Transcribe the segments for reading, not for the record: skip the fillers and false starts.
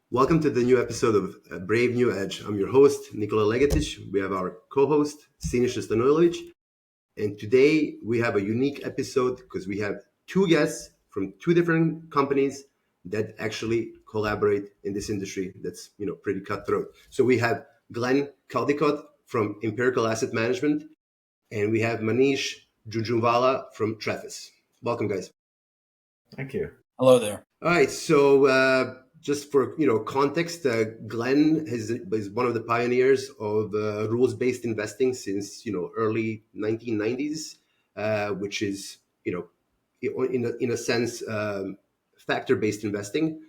Welcome to the new episode of Brave New Edge. I'm your host, Nikola Legetic. We have our co-host, Sinisa Stanojlovic. And today we have a unique episode because we have two guests from two different companies that actually collaborate in this industry that's, pretty cutthroat. So we have Glenn Caldicott from Empirical Asset Management, and we have Manish Jhunjhunwala from Trefis. Welcome, guys. Thank you. Hello there. All right, so just for context, Glenn is one of the pioneers of rules-based investing since early 1990s, which is in a sense factor-based investing.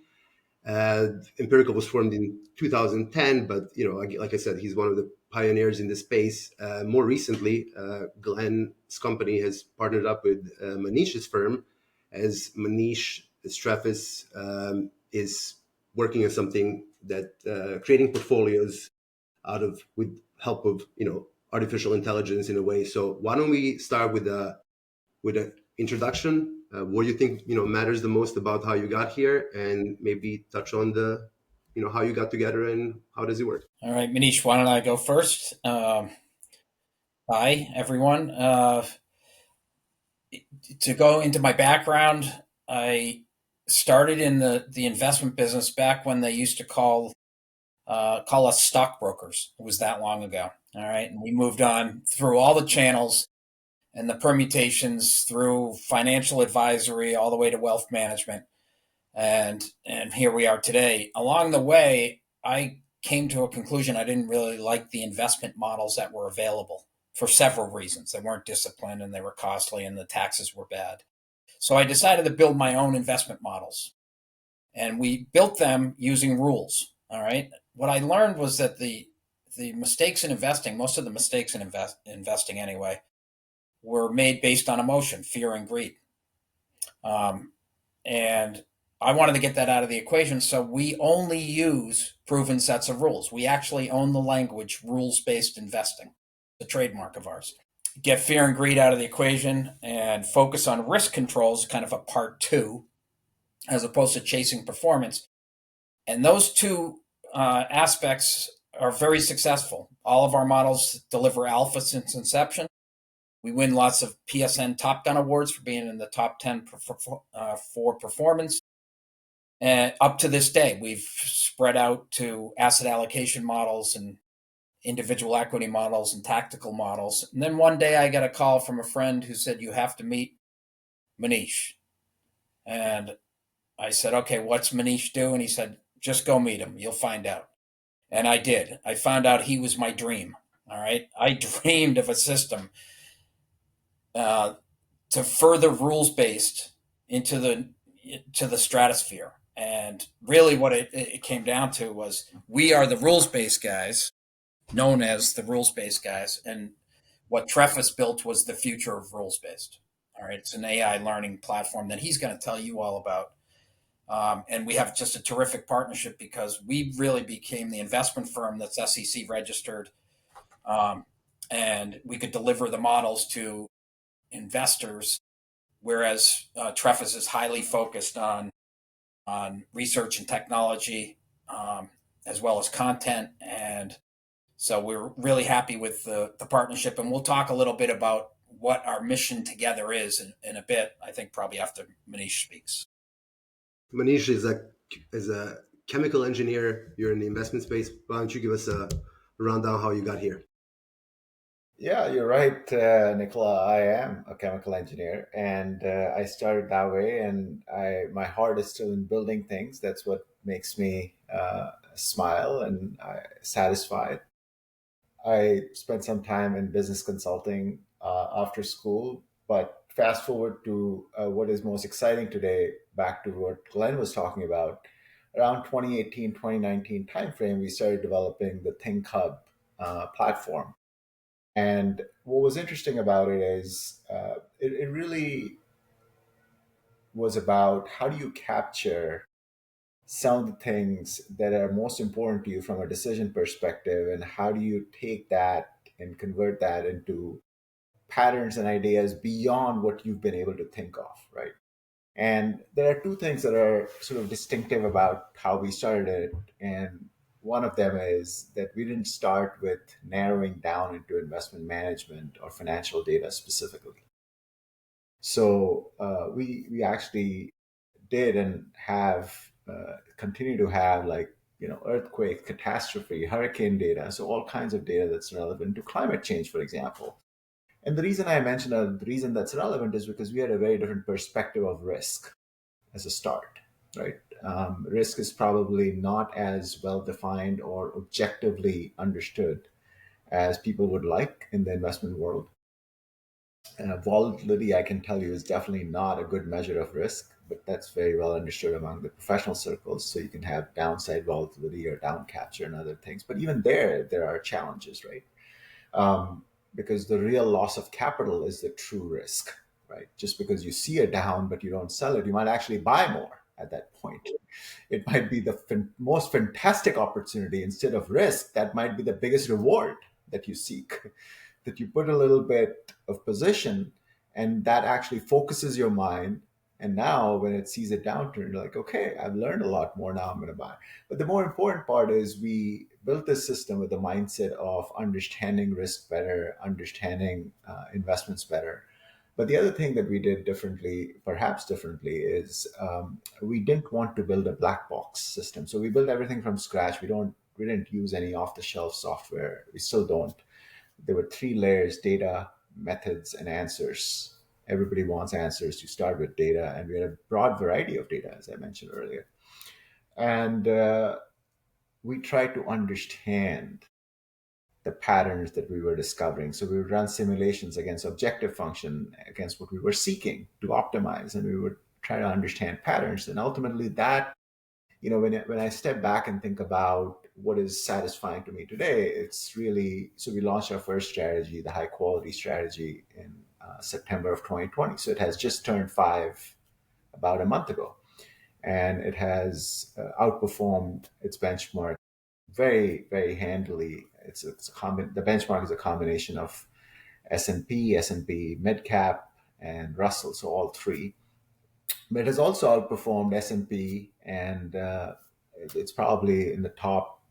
Empirical was formed in 2010, but like I said, he's one of the pioneers in this space. More recently, Glenn's company has partnered up with Manish's firm, as Manish Trefis is working on something that creating portfolios out of with help of artificial intelligence in a way. So why don't we start with an introduction? What do you think matters the most about how you got here, and maybe touch on the how you got together and how does it work? All right, Manish, why don't I go first? Hi, everyone. To go into my background, I started in the investment business back when they used to call us stockbrokers. It was that long ago. All right, and we moved on through all the channels and the permutations through financial advisory all the way to wealth management, and here we are today. Along the way, I came to a conclusion I didn't really like the investment models that were available for several reasons. They weren't disciplined and they were costly and the taxes were bad. So I decided to build my own investment models. And we built them using rules. All right. What I learned was that the mistakes in investing, most of the mistakes in investing anyway, were made based on emotion, fear, and greed. And I wanted to get that out of the equation. So we only use proven sets of rules. We actually own the language rules-based investing, the trademark of ours. Get fear and greed out of the equation and focus on risk controls, kind of a part two, as opposed to chasing performance. And those two aspects are very successful. All of our models deliver alpha since inception. We win lots of PSN Top Gun awards for being in the top 10 for performance. And up to this day, we've spread out to asset allocation models and individual equity models and tactical models. And then one day I got a call from a friend who said, "You have to meet Manish." And I said, "Okay, what's Manish do?" And he said, "Just go meet him. You'll find out." And I did. I found out he was my dream. All right. I dreamed of a system to further rules based into the stratosphere. And really, what it came down to was we are the rules based guys, known as the rules based guys, and what Trefis built was the future of rules based. All right, it's an AI learning platform that he's going to tell you all about. And we have just a terrific partnership because we really became the investment firm that's SEC registered, and we could deliver the models to investors, whereas Trefis is highly focused on research and technology, as well as content. And so we're really happy with the partnership. And we'll talk a little bit about what our mission together is in a bit, I think probably after Manish speaks. Manish is a chemical engineer. You're in the investment space. Why don't you give us a rundown how you got here? Yeah, you're right, Nicola. I am a chemical engineer, and I started that way. And my heart is still in building things. That's what makes me smile and satisfied. I spent some time in business consulting after school, but fast forward to what is most exciting today, back to what Glenn was talking about. Around 2018, 2019 timeframe, we started developing the Think Hub platform. And what was interesting about it is it really was about how do you capture some of the things that are most important to you from a decision perspective, and how do you take that and convert that into patterns and ideas beyond what you've been able to think of, right? And there are two things that are sort of distinctive about how we started it. And one of them is that we didn't start with narrowing down into investment management or financial data specifically. So we actually did and have continue to have, like, earthquake, catastrophe, hurricane data, so all kinds of data that's relevant to climate change, for example. And the reason I mentioned the reason that's relevant is because we had a very different perspective of risk as a start, right? Risk is probably not as well defined or objectively understood as people would like in the investment world. Volatility, I can tell you, is definitely not a good measure of risk, but that's very well understood among the professional circles. So you can have downside volatility or down capture and other things. But even there are challenges, right? Because the real loss of capital is the true risk, right? Just because you see a down but you don't sell it, you might actually buy more at that point. It might be the most fantastic opportunity instead of risk. That might be the biggest reward that you seek, that you put a little bit of position, and that actually focuses your mind. And now when it sees a downturn, you're like, okay, I've learned a lot more, now I'm going to buy. But the more important part is we built this system with the mindset of understanding risk better, understanding investments better. But the other thing that we did differently, perhaps differently, is we didn't want to build a black box system. So we built everything from scratch. We didn't use any off the shelf software. We still don't. There were three layers: data, methods, and answers. Everybody wants answers. You start with data, and we had a broad variety of data, as I mentioned earlier. And we tried to understand the patterns that we were discovering. So we would run simulations against objective function, against what we were seeking to optimize, and we would try to understand patterns. And ultimately, that, when I step back and think about what is satisfying to me today, it's really, so we launched our first strategy, the high quality strategy, in September of 2020. So it has just turned 5 about a month ago, and it has outperformed its benchmark very, very handily. The benchmark is a combination of S&P mid cap, and Russell, so all three. But it has also outperformed S&P, and it's probably in the top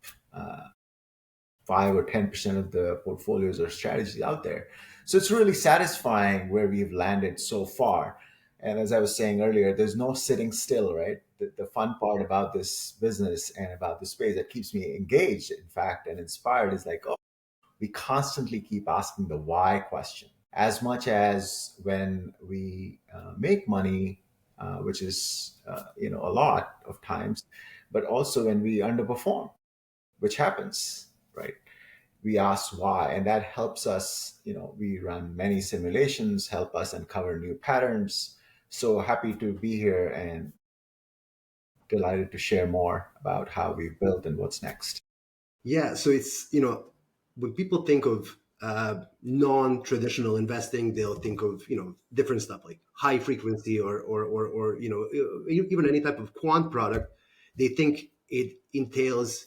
5 or 10% of the portfolios or strategies out there. So it's really satisfying where we've landed so far. And as I was saying earlier, there's no sitting still, right? The fun part about this business and about the space that keeps me engaged, in fact, and inspired, is like, oh, we constantly keep asking the why question. As much as when we make money, which is a lot of times, but also when we underperform, which happens, right? We ask why, and that helps us. We run many simulations, help us uncover new patterns. So happy to be here and delighted to share more about how we've built and what's next. Yeah, so it's, when people think of non-traditional investing, they'll think of, different stuff like high frequency or even any type of quant product. They think it entails,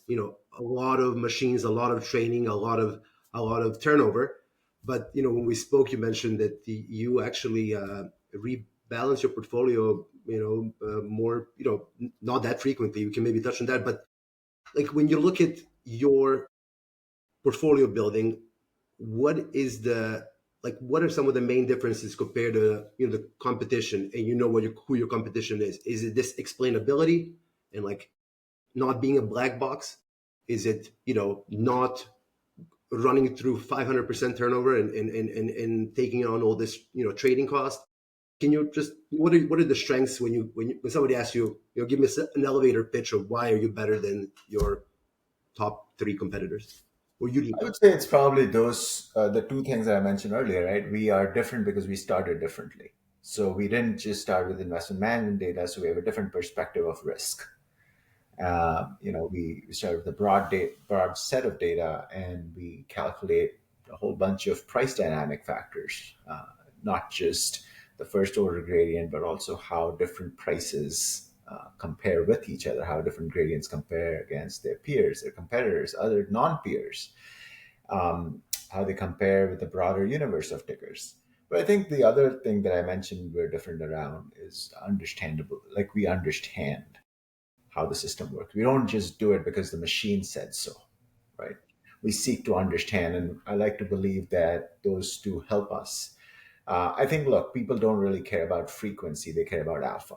a lot of machines, a lot of training, a lot of turnover. But, when we spoke, you mentioned that you actually rebalance your portfolio, more, not that frequently. We can maybe touch on that, but like when you look at your portfolio building, what are some of the main differences compared to the competition, and who your competition is? Is it this explainability and like not being a black box? Is it not running through 500% turnover and taking on all this trading cost? Can you just what are the strengths when somebody asks you, give me an elevator pitch of why are you better than your top 3 competitors, or you do? I would say it's probably those the two things I mentioned earlier, right? We are different because we started differently. So we didn't just start with investment management data, so we have a different perspective of risk. We start with a broad set of data, and we calculate a whole bunch of price dynamic factors, not just the first order gradient, but also how different prices compare with each other, how different gradients compare against their peers, their competitors, other non-peers, how they compare with the broader universe of tickers. But I think the other thing that I mentioned we're different around is understandable. Like we understand how the system works. We don't just do it because the machine said so, right? We seek to understand, and I like to believe that those two help us. I think, look, people don't really care about frequency; they care about alpha,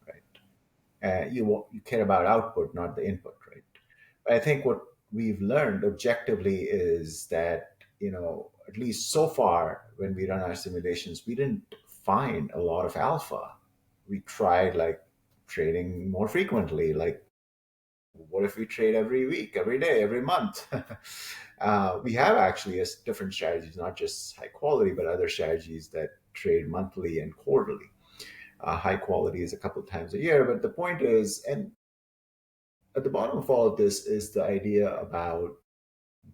right? You care about output, not the input, right? But I think what we've learned objectively is that, at least so far when we run our simulations, we didn't find a lot of alpha. We tried like trading more frequently, like what if we trade every week, every day, every month? We have actually different strategies, not just high quality, but other strategies that trade monthly and quarterly. High quality is a couple times a year, but the point is, and at the bottom of all of this is the idea about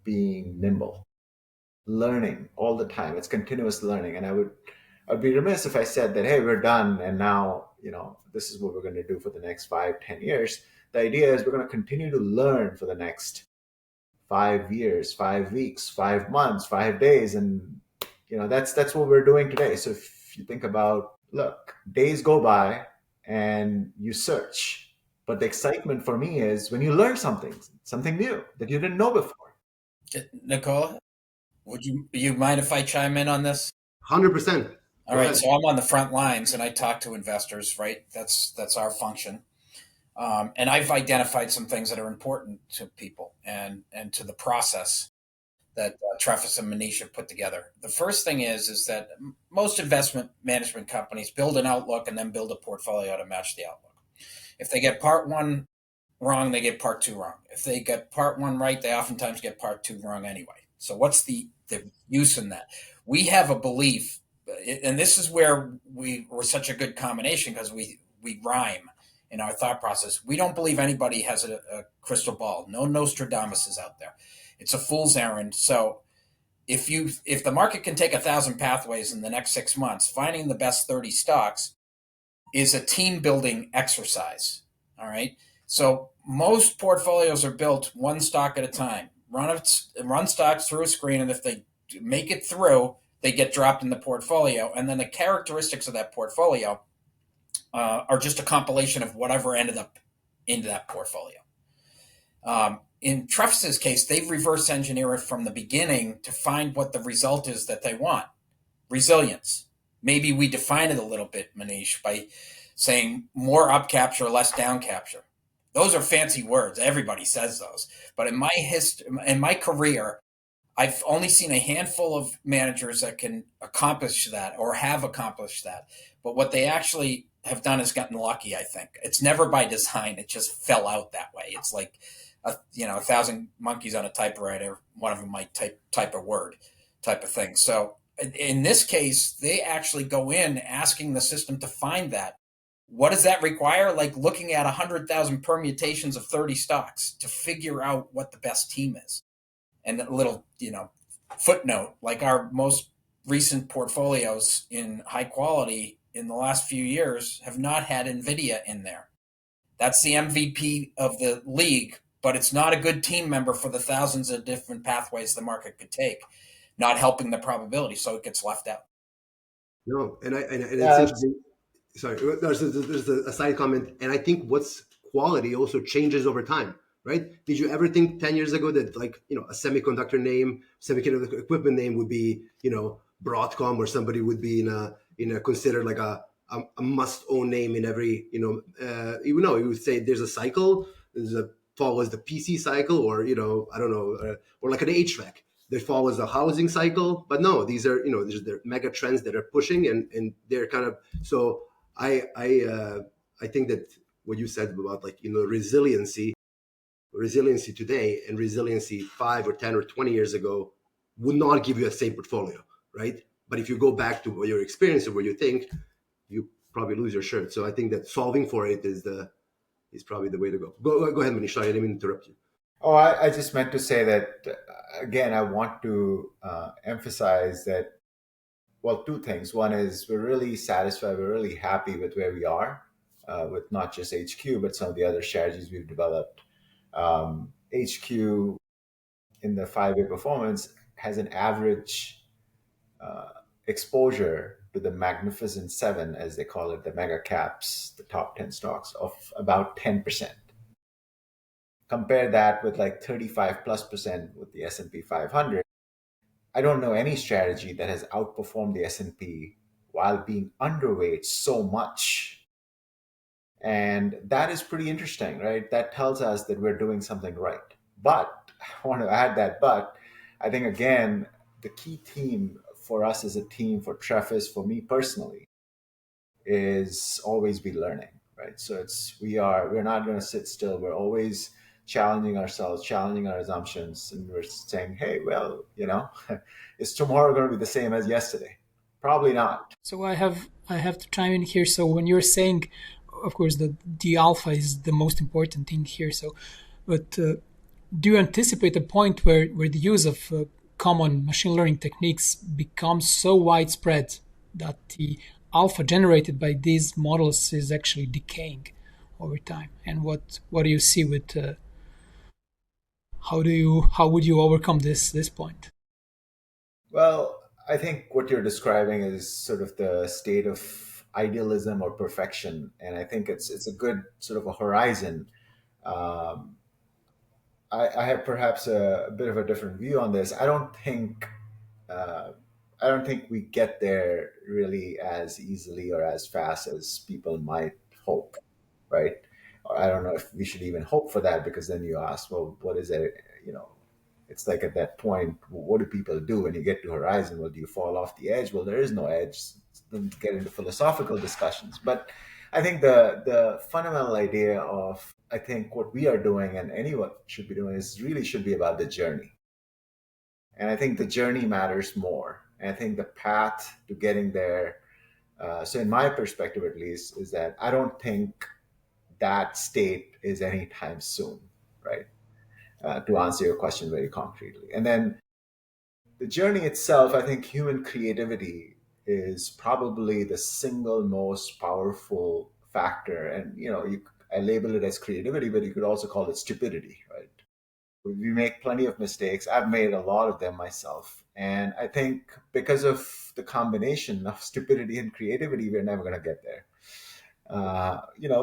being nimble, learning all the time. It's continuous learning, and I'd be remiss if I said that, hey, we're done, and now this is what we're going to do for the next 5, 10 years. The idea is we're going to continue to learn for the next 5 years, 5 weeks, 5 months, 5 days, and that's what we're doing today. So if you think about, look, days go by and you search, but the excitement for me is when you learn something new that you didn't know before. Nikola, would you mind if I chime in on this? 100%. All right, so I'm on the front lines and I talk to investors, right? That's our function. And I've identified some things that are important to people and to the process that Trefis and Manish have put together. The first thing is that most investment management companies build an outlook and then build a portfolio to match the outlook. If they get part one wrong, they get part two wrong. If they get part one right, they oftentimes get part two wrong anyway. So what's the use in that? We have a belief, and this is where we're such a good combination because we rhyme in our thought process. We don't believe anybody has a crystal ball. No Nostradamus is out there. It's a fool's errand. So if the market can take 1,000 pathways in the next 6 months, finding the best 30 stocks is a team building exercise. All right. So most portfolios are built one stock at a time. Run stocks through a screen, and if they make it through, they get dropped in the portfolio. And then the characteristics of that portfolio are just a compilation of whatever ended up into that portfolio. In Trefis's case, they've reverse engineered it from the beginning to find what the result is that they want. Resilience. Maybe we define it a little bit, Manish, by saying more up capture, less down capture. Those are fancy words. Everybody says those. But in my career, I've only seen a handful of managers that can accomplish that or have accomplished that. But what they actually have done is gotten lucky, I think. It's never by design. It just fell out that way. It's like 1,000 monkeys on a typewriter. One of them might type a word type of thing. So in this case, they actually go in asking the system to find that. What does that require? Like looking at 100,000 permutations of 30 stocks to figure out what the best team is. And a little, footnote, like our most recent portfolios in high quality in the last few years have not had NVIDIA in there. That's the MVP of the league, but it's not a good team member for the thousands of different pathways the market could take, not helping the probability, so it gets left out. No, and it's interesting. Sorry, there's a side comment, and I think what's quality also changes over time, right? Did you ever think 10 years ago that a semiconductor equipment name would be Broadcom, or somebody would be in a considered like a must own name in every even though you would say there's a cycle, follows the PC cycle, or I don't know, or like an HVAC that follows a housing cycle. But no, these are they're mega trends that are pushing, and they're kind of so. I think that what you said about resiliency today and resiliency 5 or 10 or 20 years ago would not give you the same portfolio, right? But if you go back to your experience or what you think, you probably lose your shirt. So I think that solving for it is probably the way to go. Go ahead, Manish. Sorry, I didn't mean to interrupt you. Oh, I just meant to say that, again, I want to emphasize that, well, two things. One is we're really satisfied, we're really happy with where we are, with not just HQ, but some of the other strategies we've developed. HQ in the 5-year performance has an average exposure to the Magnificent Seven, as they call it, the mega caps, the top 10 stocks, of about 10%. Compare that with like 35 plus percent with the S&P 500. I don't know any strategy that has outperformed the S&P while being underweight so much. And that is pretty interesting, right? That tells us that we're doing something right. But I want to add that, but I think, again, the key theme for us as a team, for Trefis, for me personally, is always be learning, right? So we're not going to sit still. We're always challenging ourselves, challenging our assumptions, and we're saying, hey, well, is tomorrow going to be the same as yesterday? Probably not. So I have to chime in here. So when you're saying, of course, that the alpha is the most important thing here. So, but do you anticipate a point where the use of common machine learning techniques becomes so widespread that the alpha generated by these models is actually decaying over time? And what do you see with how would you overcome this point? Well, I think what you're describing is sort of the state of idealism or perfection, and I think it's a good sort of a horizon. Um, I have perhaps a bit of a different view on this. Uh, I don't think we get there really as easily or as fast as people might hope, right? Or I don't know if we should even hope for that, because then you ask, well, what is it? You know, it's like at that point, what do people do when you get to horizon? Well, do you fall off the edge? Well, there is no edge. Don't get into philosophical discussions, but I think the fundamental idea of, I think, what we are doing and anyone should be doing is really should be about the journey. And I think the journey matters more. And I think the path to getting there, so in my perspective at least, is that I don't think that state is anytime soon, right? To answer your question very concretely. And then the journey itself, I think human creativity is probably the single most powerful factor. And, I label it as creativity, but you could also call it stupidity, right? We make plenty of mistakes. I've made a lot of them myself. And I think because of the combination of stupidity and creativity, we're never going to get there.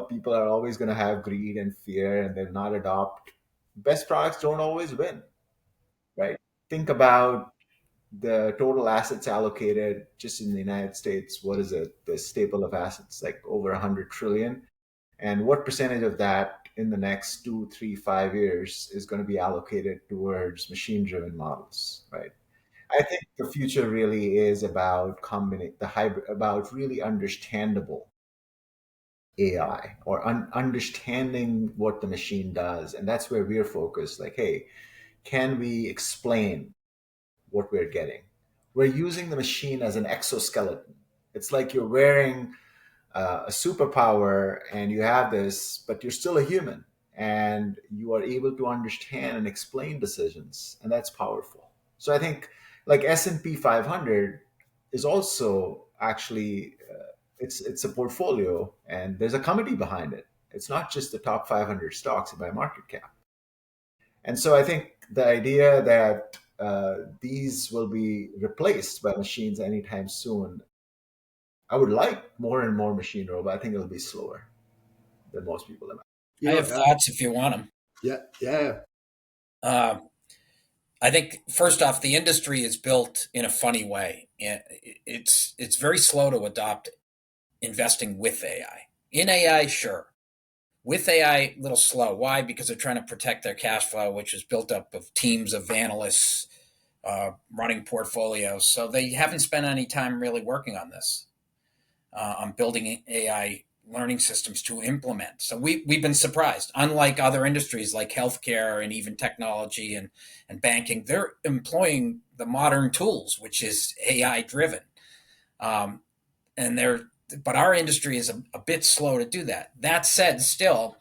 People are always going to have greed and fear, and they'll not adopt. Best products don't always win, right? Think about the total assets allocated just in the United States. What is it? The staple of assets, like over 100 trillion. And what percentage of that in the next 2, 3, 5 years is going to be allocated towards machine-driven models, right? I think the future really is about combining the hybrid, about really understandable AI, or understanding what the machine does. And that's where we're focused. Like, hey, can we explain what we're getting? We're using the machine as an exoskeleton. It's like you're wearing a superpower and you have this, but you're still a human and you are able to understand and explain decisions. And that's powerful. So I think like S&P 500 is also actually, it's a portfolio, and there's a committee behind it. It's not just the top 500 stocks by market cap. And so I think the idea that these will be replaced by machines anytime soon, I would like more and more machine robot. I think it'll be slower than most people imagine. You I know, have thoughts if you want them. yeah, yeah, I think first off, the industry is built in a funny way. It's very slow to adopt investing with AI. In AI, sure. With AI, a little slow. Why? Because they're trying to protect their cash flow, which is built up of teams of analysts running portfolios. So they haven't spent any time really working on this, on building AI learning systems to implement. So we've been surprised. Unlike other industries like healthcare and even technology and banking, they're employing the modern tools, which is AI driven. But our industry is a bit slow to do that. That said, still,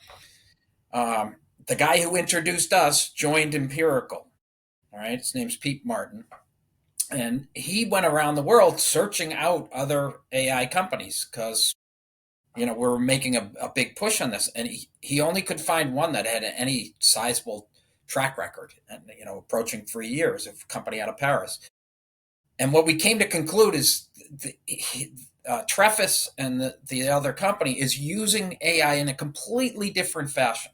the guy who introduced us joined Empirical. All right, his name's Pete Martin. And he went around the world searching out other AI companies because, we're making a big push on this. And he only could find one that had any sizable track record, and, approaching 3 years, of a company out of Paris. And what we came to conclude is Trefis and the other company is using AI in a completely different fashion.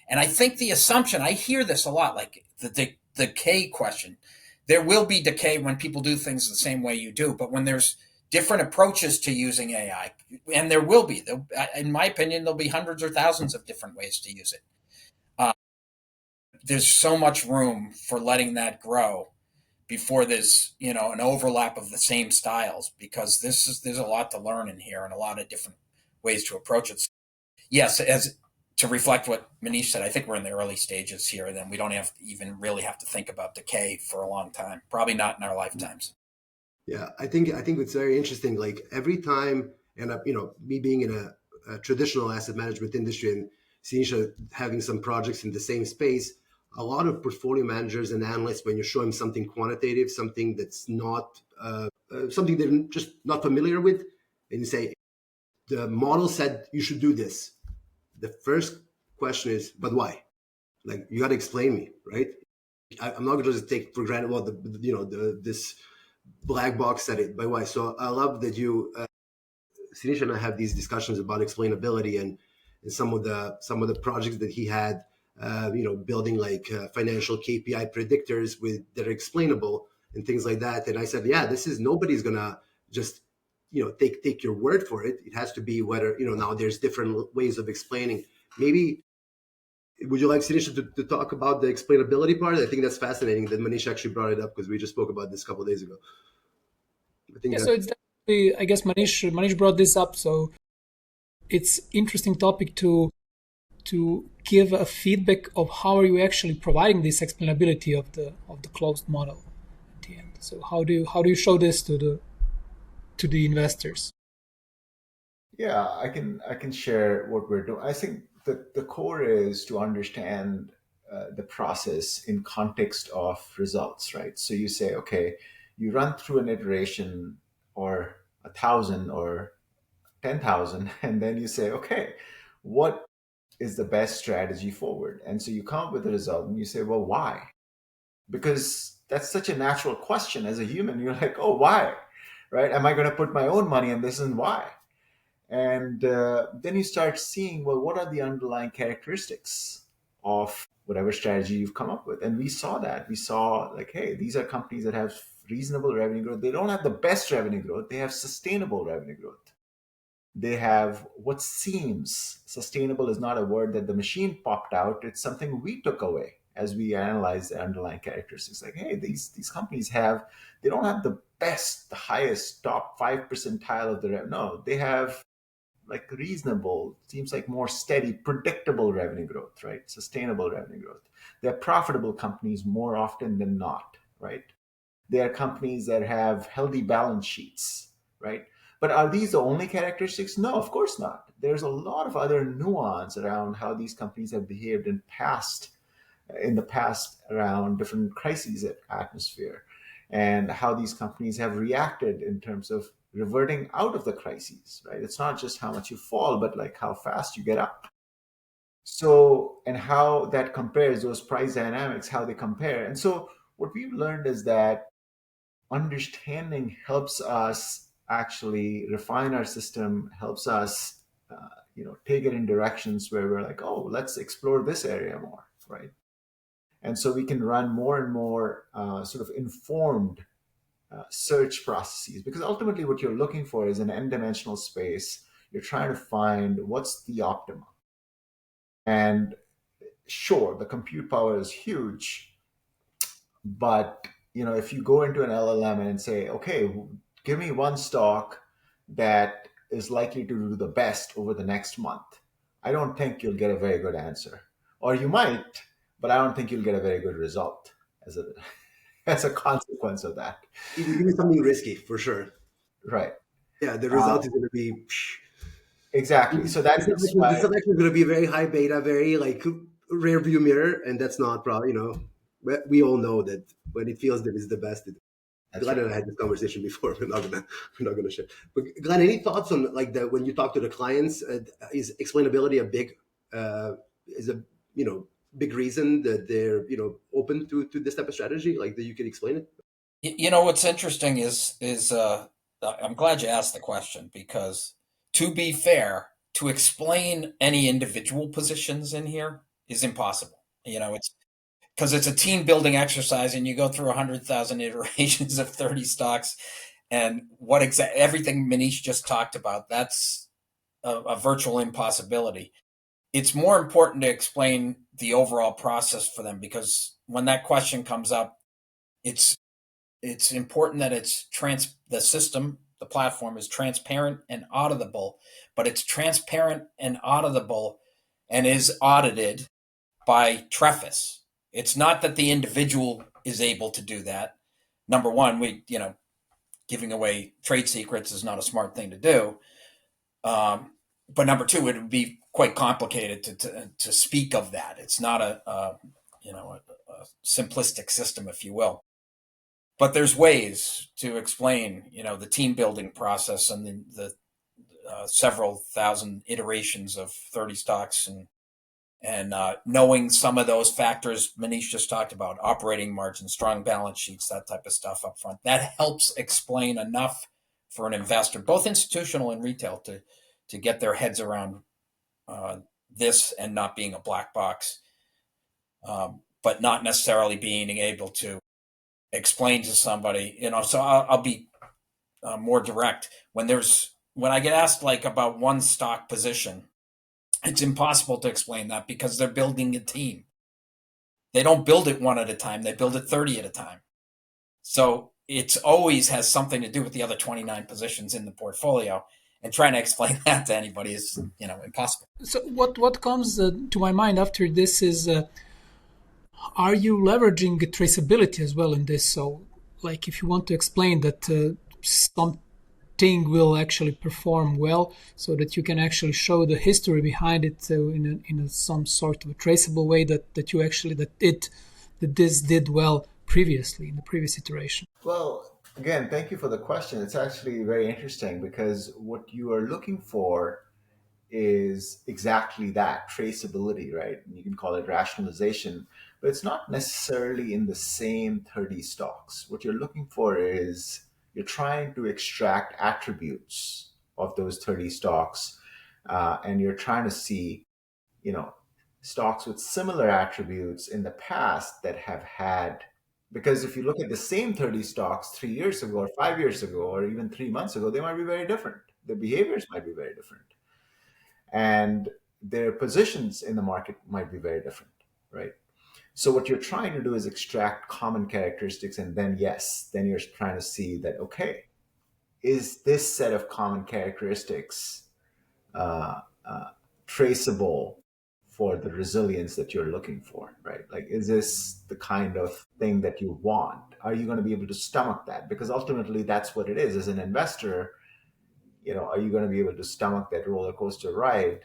And I think the assumption, I hear this a lot, like the decay question. There will be decay when people do things the same way you do, but when there's different approaches to using AI, and there will be, in my opinion, there'll be hundreds or thousands of different ways to use it. There's so much room for letting that grow before there's an overlap of the same styles, because there's a lot to learn in here and a lot of different ways to approach it. Yes, as to reflect what Manish said, I think we're in the early stages here, and then we don't have to even really have to think about decay for a long time. Probably not in our lifetimes. Yeah, I think it's very interesting. Like every time, and me being in a traditional asset management industry, and Sinisa having some projects in the same space, a lot of portfolio managers and analysts, when you show them something quantitative, something that's not something they're just not familiar with, and you say the model said you should do this, the first question is, but why? Like you got to explain me, right? I'm not going to just take for granted, well, this black box said it, but why? So I love that you, Sinish and I have these discussions about explainability and some of the projects that he had, building like financial KPI predictors that are explainable and things like that. And I said, yeah, nobody's gonna just take your word for it. It has to be whether now there's different ways of explaining. Maybe would you like Sinish to talk about the explainability part? I think that's fascinating that Manish actually brought it up because we just spoke about this a couple of days ago. I think Yeah, so that it's definitely, I guess Manish brought this up, so it's interesting topic to give a feedback of how are you actually providing this explainability of the closed model at the end. So how do you show this to the investors? Yeah, I can share what we're doing. I think the core is to understand the process in context of results, right? So you say, okay, you run through an iteration or 1,000 or 10,000, and then you say, okay, what is the best strategy forward? And so you come up with a result and you say, well, why? Because that's such a natural question as a human. You're like, oh, why? Right? Am I going to put my own money in this and why? And then you start seeing, well, what are the underlying characteristics of whatever strategy you've come up with? And we saw that. We saw, like, hey, these are companies that have reasonable revenue growth. They don't have the best revenue growth, they have sustainable revenue growth. They have what seems sustainable is not a word that the machine popped out. It's something we took away as we analyze the underlying characteristics. Like, hey, these companies they don't have the best, the highest top 5 percentile of the revenue. No, they have like reasonable, seems like more steady, predictable revenue growth, right? Sustainable revenue growth. They're profitable companies more often than not, right? They are companies that have healthy balance sheets, right? But are these the only characteristics? No, of course not. There's a lot of other nuance around how these companies have behaved in the past around different crises atmosphere, and how these companies have reacted in terms of reverting out of the crises, right? It's not just how much you fall, but like how fast you get up. So, and how that compares, those price dynamics, how they compare. And so what we've learned is that understanding helps us actually refine our system, helps us take it in directions where we're like, oh, let's explore this area more, right? And so we can run more and more sort of informed search processes, because ultimately what you're looking for is an n-dimensional space. You're trying to find what's the optimum. And sure, the compute power is huge, but if you go into an LLM and say, okay, give me one stock that is likely to do the best over the next month, I don't think you'll get a very good answer. Or you might, but I don't think you'll get a very good result as a as a consequence of that. if you give me something risky, for sure. Right. Yeah, the Uh, result is going to be. exactly. So The that's selection, the why. selection is going to be very high beta, very like rear view mirror, and that's not probably we all know that when it feels that it's the best. That's Glenn right. and I had this conversation before. We're not gonna share. But Glenn, any thoughts on like when you talk to the clients? Is explainability a big is a big reason that they're open to this type of strategy? Like that you can explain it. You know what's interesting is I'm glad you asked the question, because to be fair, to explain any individual positions in here is impossible. It's because it's a team building exercise, and you go through 100,000 iterations of 30 stocks, and everything Manish just talked about. That's a virtual impossibility. It's more important to explain the overall process for them, because when that question comes up, it's it's important that the system, the platform is transparent and auditable, but it's transparent and auditable and is audited by Trefis. It's not that the individual is able to do that. Number one, giving away trade secrets is not a smart thing to do. But number two, it would be quite complicated to speak of that. It's not a simplistic system, if you will. But there's ways to explain, the team building process and the several thousand iterations of 30 stocks, and knowing some of those factors Manish just talked about, operating margins, strong balance sheets, that type of stuff up front. That helps explain enough for an investor, both institutional and retail, to get their heads around this and not being a black box, but not necessarily being able to explain to somebody. So I'll be more direct. When I get asked like about one stock position, it's impossible to explain that, because they're building a team. They don't build it one at a time, they build it 30 at a time. So it always has something to do with the other 29 positions in the portfolio, and trying to explain that to anybody is impossible. So what comes to my mind after this is, are you leveraging traceability as well in this? So, like, if you want to explain that something will actually perform well, so that you can actually show the history behind it, so in some sort of a traceable way, that this did well previously in the previous iteration. Well, again, thank you for the question. It's actually very interesting, because what you are looking for is exactly that, traceability, right? You can call it rationalization, but it's not necessarily in the same 30 stocks. What you're looking for is, you're trying to extract attributes of those 30 stocks, and you're trying to see, you know, stocks with similar attributes in the past that have had, because if you look at the same 30 stocks 3 years ago or 5 years ago or even 3 months ago, they might be very different. The behaviors might be very different, and their positions in the market might be very different, right? So what you're trying to do is extract common characteristics, and then then you're trying to see that, okay, is this set of common characteristics uh, traceable for the resilience that you're looking for, right? Like, is this the kind of thing that you want? Are you going to be able to stomach that? Because ultimately, that's what it is. As an investor, are you going to be able to stomach that roller coaster ride?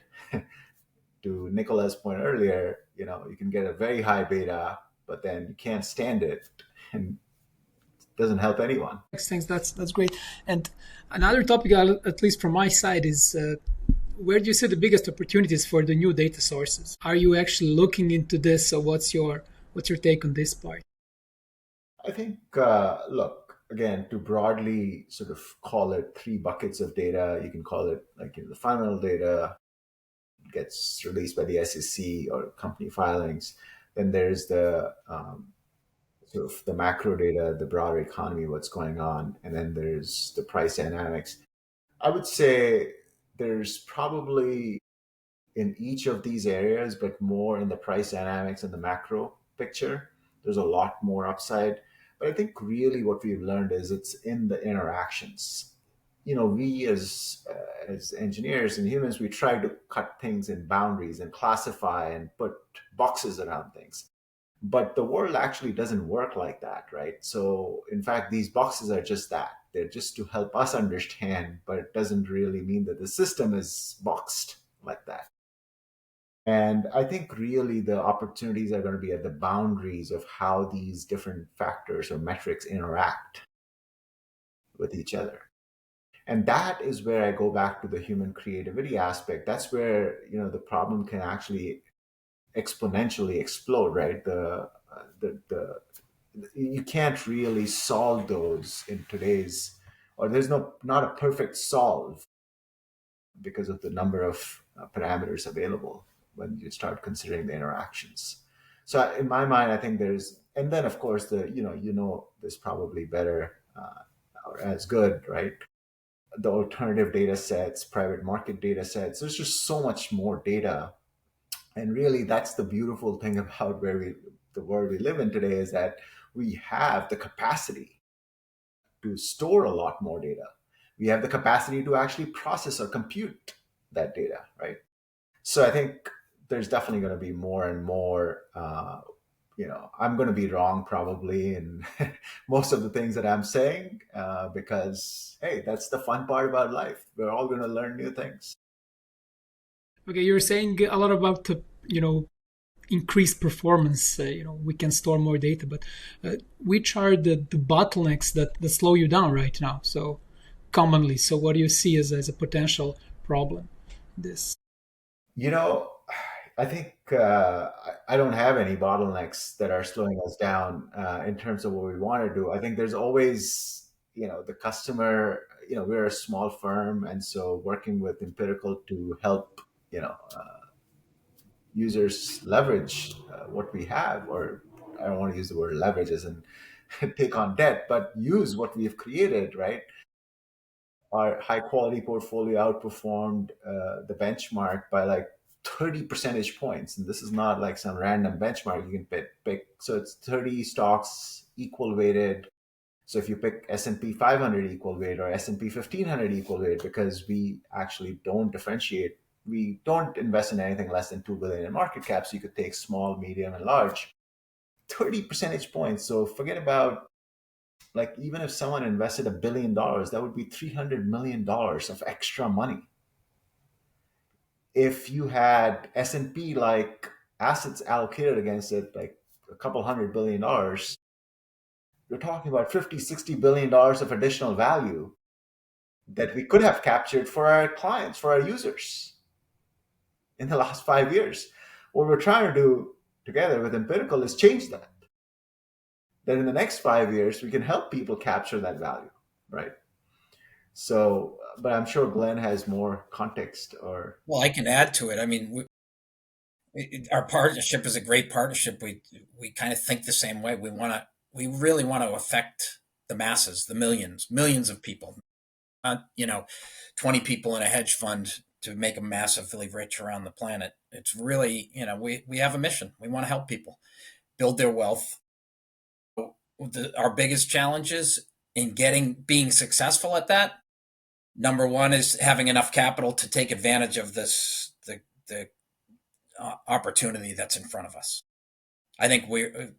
To Nicola's point earlier, you can get a very high beta, but then you can't stand it, and it doesn't help anyone. Thanks. That's great. And another topic, at least from my side, is where do you see the biggest opportunities for the new data sources? Are you actually looking into this? So what's your take on this part? I think, look, again, to broadly sort of call it three buckets of data, you can call it like, the fundamental data gets released by the SEC or company filings. Then there's the sort of the macro data, the broader economy, what's going on, and then there's the price dynamics. I would say there's probably in each of these areas, but more in the price dynamics and the macro picture. There's a lot more upside. But I think really what we've learned is it's in the interactions. We as engineers and humans, we try to cut things in boundaries and classify and put boxes around things. But the world actually doesn't work like that, right? So, in fact, these boxes are just that. They're just to help us understand, but it doesn't really mean that the system is boxed like that. And I think really the opportunities are going to be at the boundaries of how these different factors or metrics interact with each other. And that is where I go back to the human creativity aspect. That's where, the problem can actually exponentially explode, right? The you can't really solve those in today's, or there's not a perfect solve because of the number of parameters available when you start considering the interactions. So in my mind, I think there's, and then of course there's probably better or as good, right? The alternative data sets, private market data sets. There's just so much more data, and really that's the beautiful thing about the world we live in today, is that we have the capacity to store a lot more data. We have the capacity to actually process or compute that data, right? So I think there's definitely going to be more and more. I'm going to be wrong probably in most of the things that I'm saying, because hey, that's the fun part about life. We're all going to learn new things. Okay, you're saying a lot about increased performance. We can store more data, but which are the bottlenecks that slow you down right now? So commonly, so what do you see as a potential problem? This. You know, I think I don't have any bottlenecks that are slowing us down in terms of what we want to do. I think there's always, the customer. We're a small firm, and so working with Empirical to help, users leverage what we have, or I don't want to use the word leverage as in take on debt, but use what we've created, right? Our high quality portfolio outperformed the benchmark by like 30 percentage points. And this is not like some random benchmark you can pick. So it's 30 stocks equal weighted. So if you pick S&P 500 equal weight or S&P 1500 equal weight, because we actually don't differentiate, we don't invest in anything less than 2 billion in market cap. So you could take small, medium, and large. 30 percentage points. So forget about, like, even if someone invested $1 billion, that would be $300 million of extra money. If you had S&P like assets allocated against it, like a couple $100 billion, you're talking about 50, $60 billion of additional value that we could have captured for our clients, for our users in the last 5 years. What we're trying to do together with Empirical is change that. That in the next 5 years, we can help people capture that value, right? So, but I'm sure Glenn has more context or. Well, I can add to it. I mean, our partnership is a great partnership. We kind of think the same way. We really want to affect the masses, the millions of people, not 20 people in a hedge fund to make them massively rich around the planet. It's really, we have a mission. We want to help people build their wealth. Our biggest challenges in being successful at that, number one, is having enough capital to take advantage of the opportunity that's in front of us. I think we're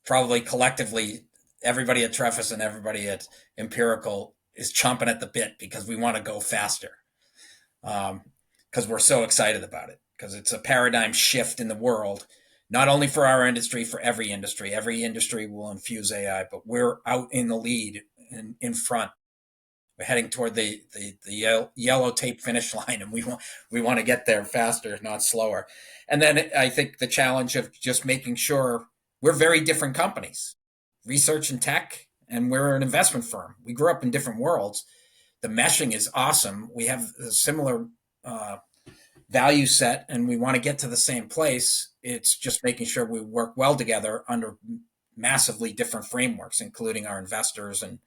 probably collectively, everybody at Trefis and everybody at Empirical is chomping at the bit because we want to go faster, because we're so excited about it, because it's a paradigm shift in the world, not only for our industry, for every industry. Every industry will infuse AI, but we're out in the lead and in front. We're heading toward the yellow tape finish line, and we want to get there faster, not slower. And then I think the challenge of just making sure we're very different companies, research and tech, and we're an investment firm. We grew up in different worlds. The meshing is awesome. We have a similar value set, and we want to get to the same place. It's just making sure we work well together under massively different frameworks, including our investors and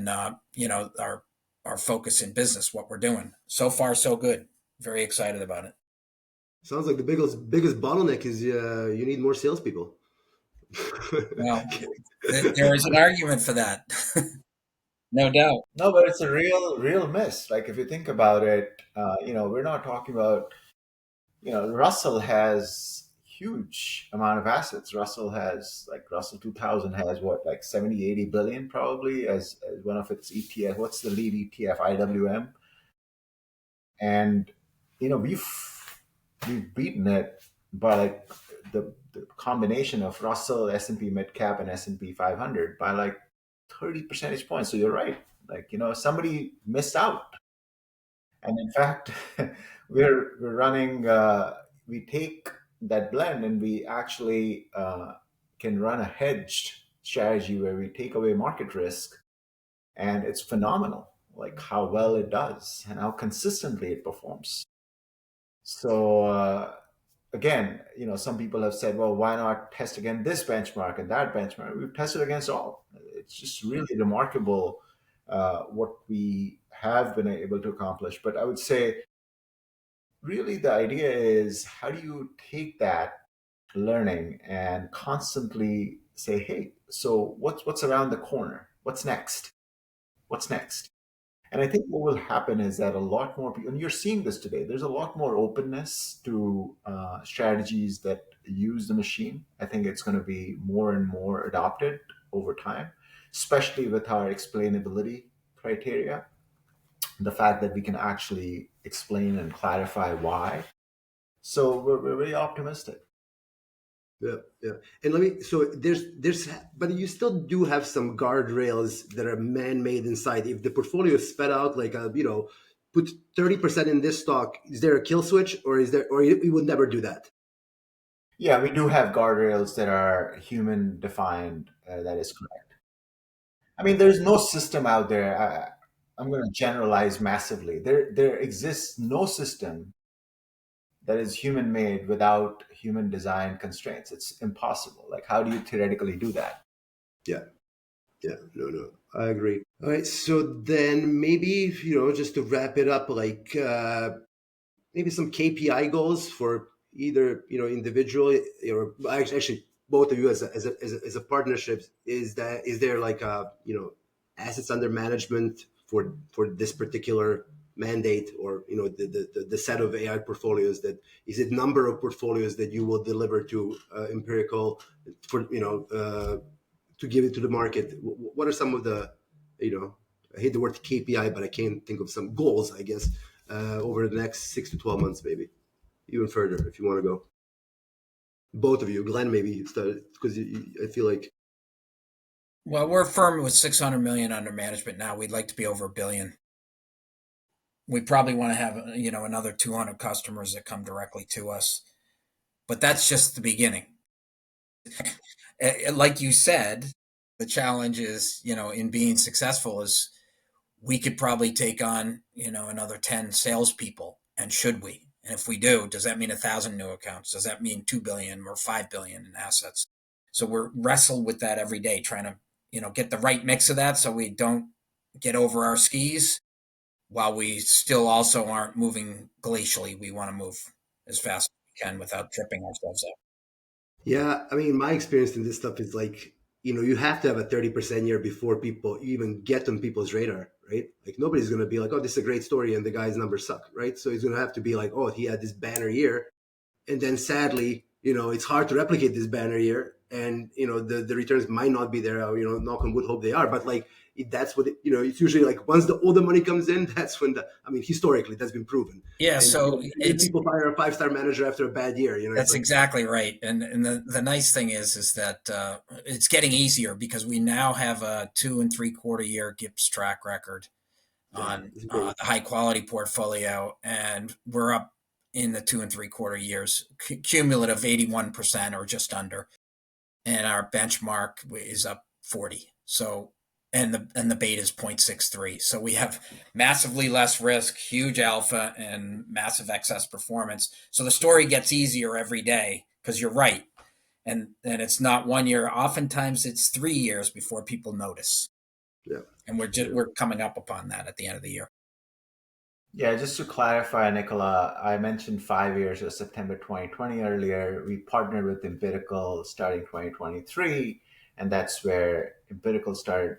our focus in business, what we're doing. So far, so good. Very excited about it. Sounds like the biggest bottleneck is you need more salespeople. Well, there is an argument for that. No doubt. No, but it's a real miss. Like if you think about it, we're not talking about, Russell has huge amount of assets. Russell 2000 has what, like 70, 80 billion probably as one of its ETF. What's the lead ETF? IWM. And, we've beaten it by like the combination of Russell, S&P mid cap, and S&P 500 by like 30 percentage points. So you're right. Like, somebody missed out. And in fact, we're running, we take that blend and we actually can run a hedged strategy where we take away market risk, and it's phenomenal, like how well it does and how consistently it performs. So again, some people have said, well, why not test against this benchmark and that benchmark? We've tested against all. It's just really remarkable what we have been able to accomplish. But I would say, really, the idea is how do you take that learning and constantly say, hey, so what's around the corner? What's next? What's next? And I think what will happen is that a lot more people, and you're seeing this today, there's a lot more openness to strategies that use the machine. I think it's going to be more and more adopted over time, especially with our explainability criteria. The fact that we can actually explain and clarify why. So we're very optimistic. Yeah, yeah. And so but you still do have some guardrails that are man-made inside. If the portfolio is spread out like put 30% in this stock, is there a kill switch, or you would never do that? Yeah, we do have guardrails that are human defined. That is correct. I mean, there's no system out there. I'm going to generalize massively. There exists no system that is human made without human design constraints. It's impossible. Like, how do you theoretically do that? Yeah. Yeah, no, I agree. All right, so then maybe, just to wrap it up, like maybe some KPI goals for either, individual or actually both of you as a partnership. Is there like assets under management for this particular mandate, or the set of AI portfolios, that is it number of portfolios that you will deliver to Empirical for to give it to the market? What are some of the, I hate the word KPI, but I can't think of some goals, I guess, over the next 6 to 12 months, maybe even further, if you want to go. Both of you, Glenn, maybe start, because I feel like. Well, we're a firm with 600 million under management now. We'd like to be over $1 billion. We probably want to have, another 200 customers that come directly to us, but that's just the beginning. Like you said, the challenge is, in being successful is we could probably take on, another 10 salespeople. And should we? And if we do, does that mean 1,000 new accounts? Does that mean 2 billion or 5 billion in assets? So we're wrestled with that every day, trying to, get the right mix of that so we don't get over our skis while we still also aren't moving glacially. We want to move as fast as we can without tripping ourselves up. Yeah, I mean, my experience in this stuff is like, you have to have a 30% year before people even get on people's radar, right? Like nobody's going to be like, oh, this is a great story and the guy's numbers suck, right? So it's going to have to be like, oh, he had this banner year. And then sadly, it's hard to replicate this banner year. And, the returns might not be there, knock on wood, hope they are. But like, that's what, it's usually like once all the money comes in, that's when historically that's been proven. Yeah. And, So people fire a 5-star manager after a bad year, That's exactly right. And the nice thing is that it's getting easier because we now have a 2 3/4 year GIPS track record on the high quality portfolio. And we're up in the 2 3/4 years, cumulative 81% or just under. And our benchmark is up 40. So, and the beta is 0.63. So we have massively less risk, huge alpha, and massive excess performance. So the story gets easier every day because you're right. And it's not 1 year. Oftentimes it's 3 years before people notice. Yeah. And we're coming up upon that at the end of the year. Yeah, just to clarify, Nikola, I mentioned 5 years or September 2020 earlier. We partnered with Empirical starting 2023, and that's where Empirical started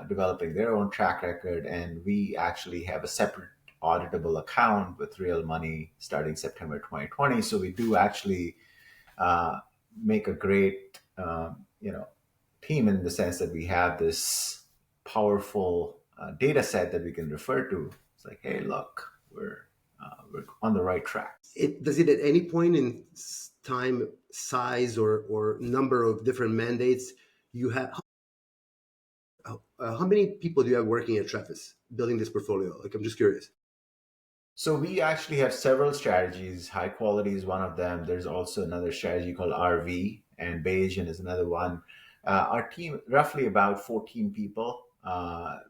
developing their own track record, and we actually have a separate auditable account with real money starting September 2020. So we do actually make a great, team in the sense that we have this powerful data set that we can refer to. It's like, hey, look, we're on the right track. Does it at any point in time, size, or number of different mandates you have? How many people do you have working at Trefis building this portfolio? Like, I'm just curious. So we actually have several strategies. High quality is one of them. There's also another strategy called RV, and Bayesian is another one. Our team, roughly about 14 people.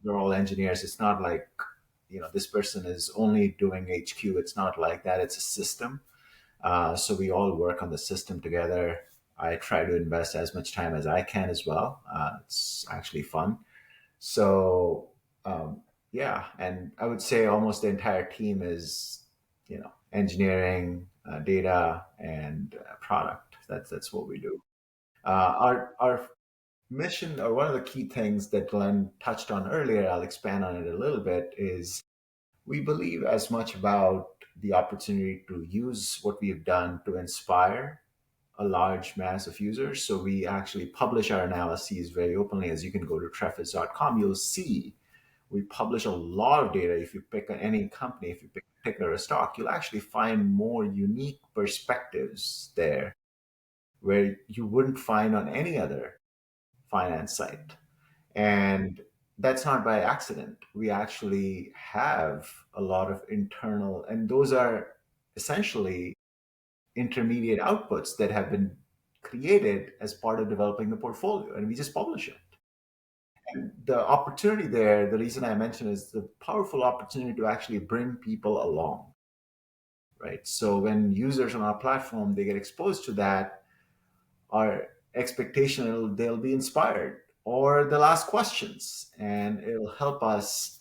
We're all engineers. It's not like, this person is only doing HQ. It's not like that. It's a system. So we all work on the system together. I try to invest as much time as I can as well. It's actually fun. So yeah, and I would say almost the entire team is, engineering, data, and product. That's what we do. Our mission, or one of the key things that Glenn touched on earlier, I'll expand on it a little bit, is we believe as much about the opportunity to use what we've done to inspire a large mass of users. So we actually publish our analyses very openly. As you can go to trefis.com, you'll see we publish a lot of data. If you pick any company, if you pick a ticker or a stock, you'll actually find more unique perspectives there where you wouldn't find on any other finance site. And that's not by accident. We actually have a lot of internal, and those are essentially intermediate outputs that have been created as part of developing the portfolio, and we just publish it. And the opportunity there, the reason I mentioned is the powerful opportunity to actually bring people along, right? So when users on our platform, they get exposed to that, our expectation, they'll be inspired or they'll ask questions, and it'll help us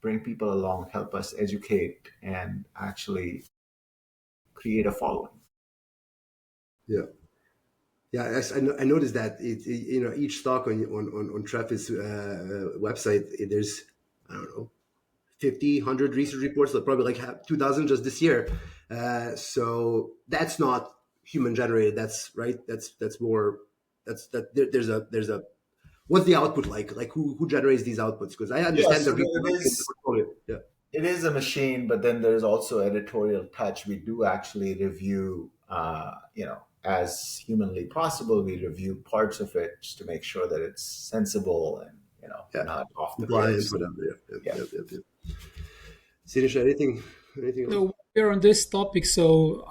bring people along, help us educate, and actually create a following. Yeah. Yeah, I noticed that each stock on Trefis website, there's, I don't know, 50, 100 research reports, probably like 2,000 just this year. So that's not human generated. That's right. That's more. There's a what's the output like? Like who generates these outputs? Because I Yeah, understand the so research it in the is. portfolio. Yeah. It is a machine, but then there's also editorial touch. We do actually review, as humanly possible. We review parts of it just to make sure that it's sensible and Yeah. not off the Compliant, rails. whatever. Yeah. Yeah. Yeah. Sinisha, anything else? So we're on this topic. So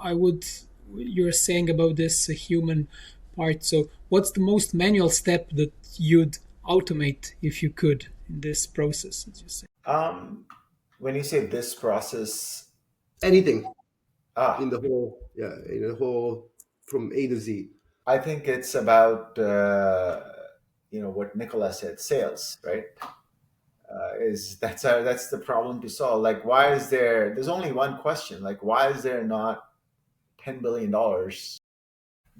you're saying about this human part. So what's the most manual step that you'd automate if you could in this process, as you say? When you say this process, Anything ah, in the whole from A to Z. I think it's about what Nikola said, sales, right? That's the problem to solve. Like, why is there's only one question? Like, why is there not $10 billion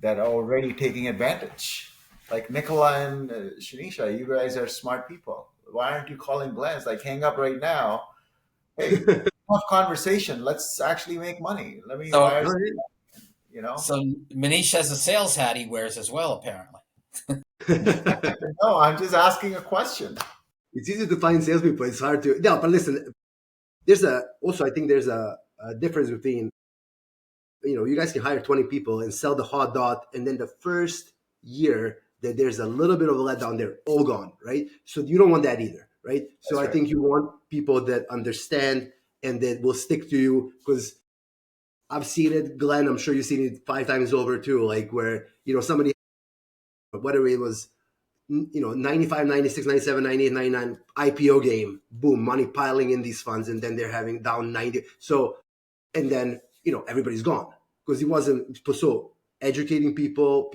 that are already taking advantage? Like Nikola and Shanisha, you guys are smart people. Why aren't you calling Glenn? It's like, hang up right now. Hey, tough conversation. Let's actually make money. Let me So, wire, Oh, so Manish has a sales hat he wears as well, apparently. yeah. No, I'm just asking a question. It's easy to find salespeople. It's hard to. No, but listen, I think there's a difference between, you guys can hire 20 people and sell the hot dot, and then the first year that there's a little bit of a letdown, they're all gone, right? So you don't want that either, right? So That's I right. think you want people that understand and that will stick to you, because I've seen it, Glenn. I'm sure you've seen it 5 times over too, like where somebody, whatever it was, 95, 96, 97, 98, 99 IPO game, boom, money piling in these funds, and then they're having down 90. So, and then, everybody's gone because it wasn't. So educating people,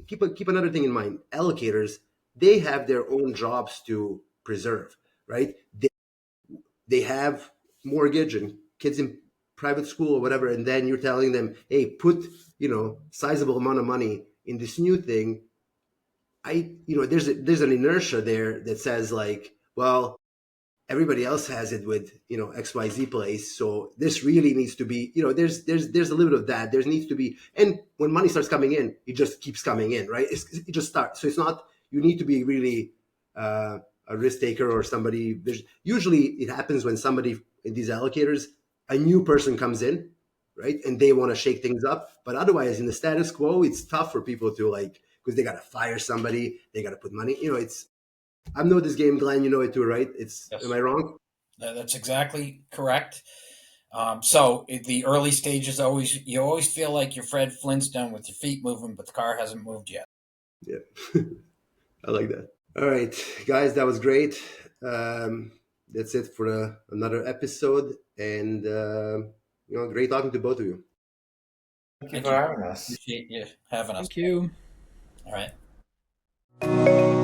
keep another thing in mind. Allocators, they have their own jobs to preserve, right? They have mortgage and kids in private school or whatever. And then you're telling them, hey, put, sizable amount of money in this new thing. There's an inertia there that says like, well, everybody else has it with XYZ place, so this really needs to be, there's a little bit of that. There needs to be, and when money starts coming in, it just keeps coming in, right? It just starts. So it's not, you need to be really a risk taker or somebody. Usually it happens when somebody in these allocators, a new person comes in, right, and they want to shake things up. But otherwise, in the status quo, it's tough for people to like, because they got to fire somebody, they got to put money. I know this game, Glenn. You know it too, right? Am Yes. I wrong? That's exactly correct. So at the early stages, you always feel like you're Fred Flintstone with your feet moving, but the car hasn't moved yet. Yeah, I like that. All right, guys, that was great. That's it for another episode, and great talking to both of you. Thank you Thank for you. having us. Appreciate you having us. Thank you. All right.